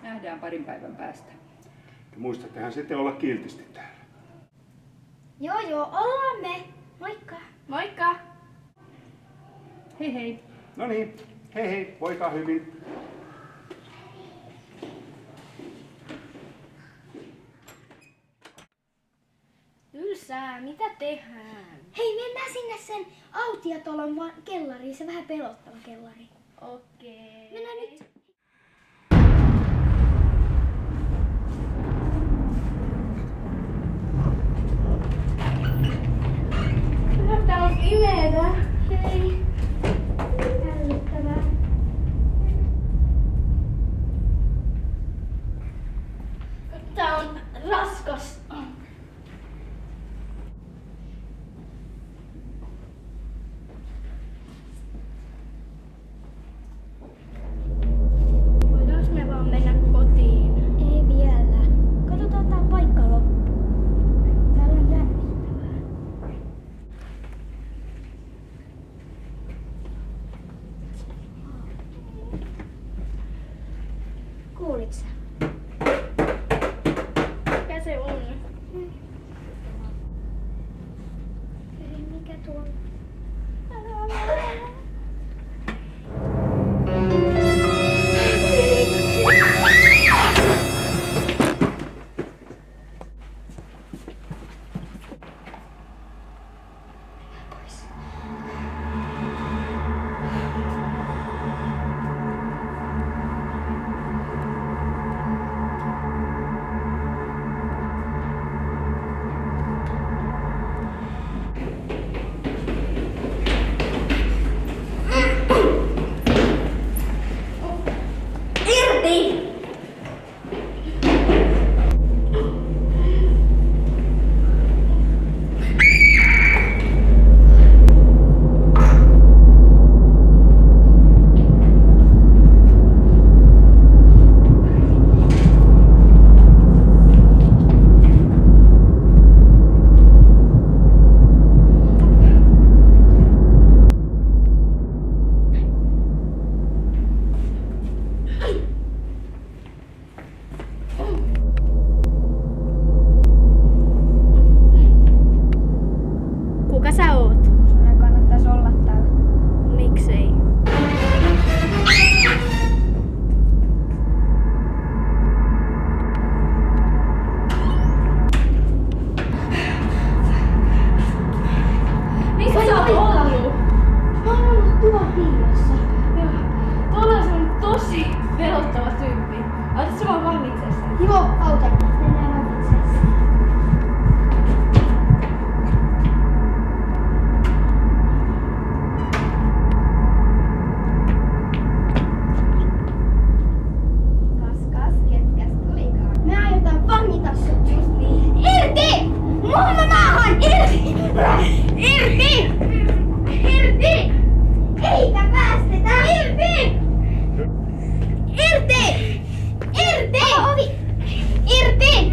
Nähdään parin päivän päästä. Muistattehan sitten olla kiltisti täällä. Joo, ollaan me. Moikka. Moikka! Hei hei! No niin, hei hei, voikaa hyvin. Ylsää, mitä tehdään? Hei, mennään sinne sen autiotalon kellariin, se vähän pelottava kellari. Okei. Mennään nyt. Täällä on pimeetä. Hei. Hälyttävää. Tää on raskas. Voidaanko me vaan mennä kotiin? Ei vielä. Katsotaan tää paikka loppu. Täällä on jännittävää. Kuulit sä? Mikä se on? Ei, mikä tuo on? Kuka sä oot? Sun ei kannattais olla täällä. Miksei? Missä sä oot ollut? Mä oon ollut tuolla piilossa. Joo. Tuolla on semmonen tosi pelottava tyyppi. Autat sä vaan vangitseessa? Joo, autan. Mennään vangitseessa. Me aiotaan vangita sut just niin. Irti! Mulla maahan! Irti! Irti! Irti! Eikä päästetä! Irti! Irti! Irti! Ovi! Irti!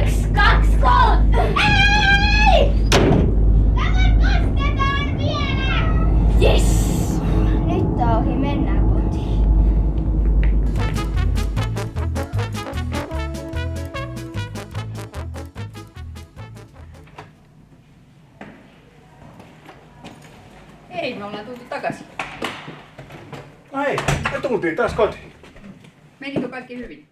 1, 2, 3! Ei! Tämä kosketaan vielä! Yes! Nyt tää ohi, mennään kotiin. Hei, me ollaan tultu takaisin. No hei, me tultiin taas kotiin. Menikö kaikki hyvin?